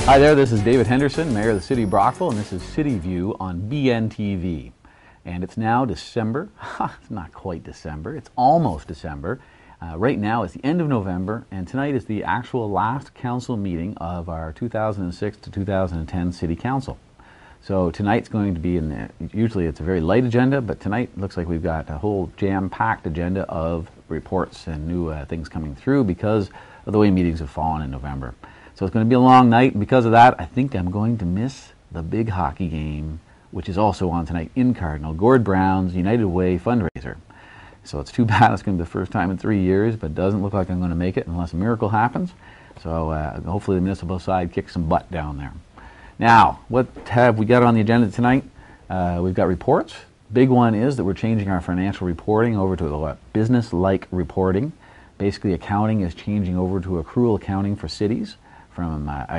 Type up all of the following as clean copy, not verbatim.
Hi there, this is David Henderson, Mayor of the City of Brockville, and this is CityView on BNTV. And it's now December. It's not quite December, it's almost December. Right now it's the end of November, and tonight is the actual last council meeting of our 2006 to 2010 City Council. So tonight's going to be usually it's a very light agenda, but tonight looks like we've got a whole jam-packed agenda of reports and new things coming through because of the way meetings have fallen in November. So it's going to be a long night, and because of that, I think I'm going to miss the big hockey game, which is also on tonight in Cardinal, Gord Brown's United Way fundraiser. So it's too bad it's going to be the first time in 3 years, but it doesn't look like I'm going to make it unless a miracle happens. So hopefully the municipal side kicks some butt down there. Now, what have we got on the agenda tonight? We've got reports. Big one is that we're changing our financial reporting over to business-like reporting. Basically, accounting is changing over to accrual accounting for cities.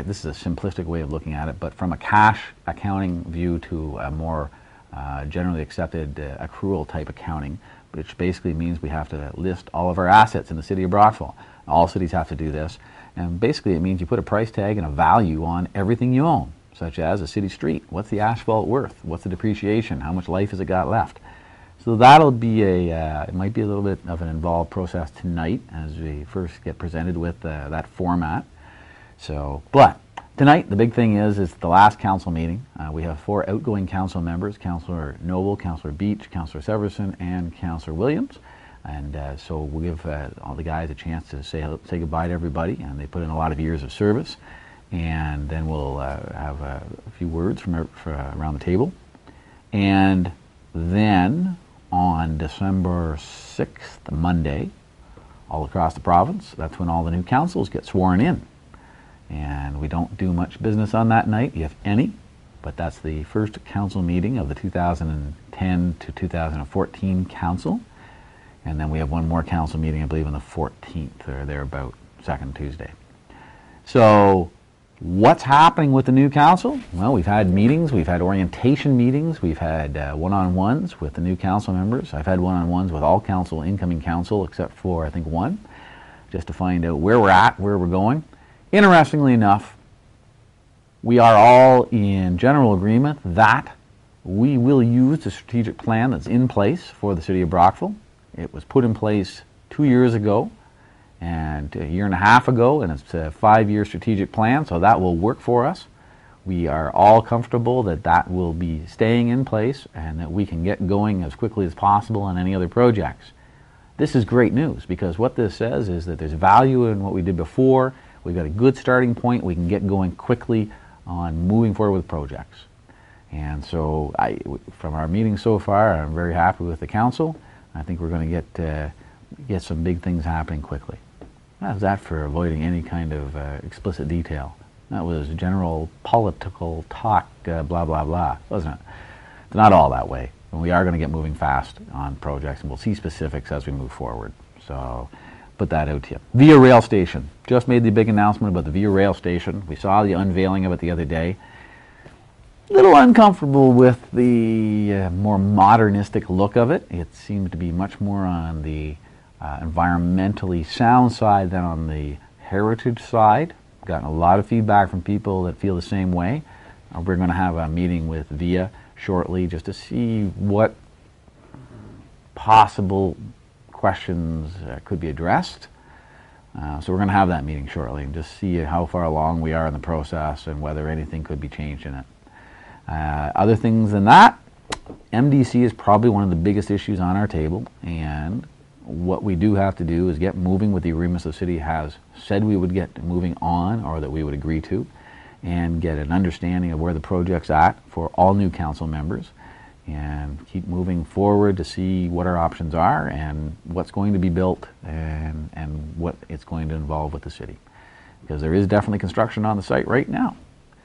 This is a simplistic way of looking at it, but from a cash accounting view to a more generally accepted accrual type accounting, which basically means we have to list all of our assets in the city of Brockville. All cities have to do this, and basically it means you put a price tag and a value on everything you own, such as a city street. What's the asphalt worth? What's the depreciation? How much life has it got left? So that'll be it might be a little bit of an involved process tonight as we first get presented with that format. So, but tonight the big thing is the last council meeting. We have 4 outgoing council members: Councillor Noble, Councillor Beach, Councillor Severson, and Councillor Williams. And so we'll give all the guys a chance to say goodbye to everybody, and they put in a lot of years of service. And then we'll have a few words from around the table. And then on December 6th, Monday, all across the province, that's when all the new councils get sworn in. And we don't do much business on that night, if any, but that's the first council meeting of the 2010 to 2014 council. And then we have one more council meeting, I believe, on the 14th or thereabout, second Tuesday. So what's happening with the new council? Well, we've had meetings, we've had orientation meetings, we've had one-on-ones with the new council members. I've had one-on-ones with all incoming council, except for, I think, one, just to find out where we're at, where we're going. Interestingly enough, we are all in general agreement that we will use the strategic plan that's in place for the city of Brockville. It was put in place 2 years ago and a year and a half ago, and it's a 5-year strategic plan, so that will work for us. We are all comfortable that that will be staying in place and that we can get going as quickly as possible on any other projects. This is great news, because what this says is that there's value in what we did before. We've got a good starting point. We can get going quickly on moving forward with projects. And so from our meeting so far, I'm very happy with the council. I think we're going to get some big things happening quickly. How's that for avoiding any kind of explicit detail? That was general political talk, blah, blah, blah, wasn't it? It's not all that way. And we are going to get moving fast on projects, and we'll see specifics as we move forward. So put that out to you. Via Rail Station. Just made the big announcement about the Via Rail Station. We saw the unveiling of it the other day. A little uncomfortable with the more modernistic look of it. It seems to be much more on the environmentally sound side than on the heritage side. Gotten a lot of feedback from people that feel the same way. We're going to have a meeting with Via shortly just to see what possible questions could be addressed. So we're going to have that meeting shortly and just see how far along we are in the process and whether anything could be changed in it. Other things than that, MDC is probably one of the biggest issues on our table, and what we do have to do is get moving with the agreements the city has said we would get moving on, or that we would agree to, and get an understanding of where the project's at for all new council members, and keep moving forward to see what our options are and what's going to be built and what it's going to involve with the city. Because there is definitely construction on the site right now.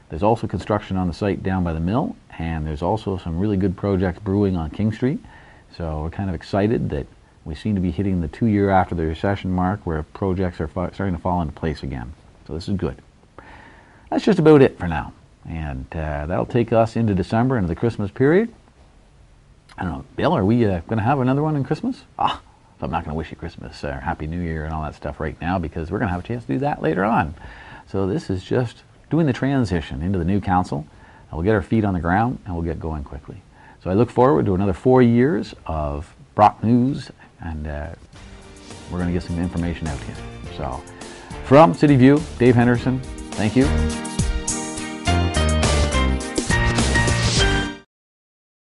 There's also construction on the site down by the mill, and there's also some really good projects brewing on King Street. So we're kind of excited that we seem to be hitting the 2-year after the recession mark where projects are starting to fall into place again. So this is good. That's just about it for now. And that'll take us into December, into the Christmas period. I don't know, Bill, are we going to have another one in Christmas? So I'm not going to wish you Christmas or Happy New Year and all that stuff right now, because we're going to have a chance to do that later on. So this is just doing the transition into the new council. We'll get our feet on the ground and we'll get going quickly. So I look forward to another 4 years of Brock News, and we're going to get some information out to you. So from CityView, Dave Henderson, thank you.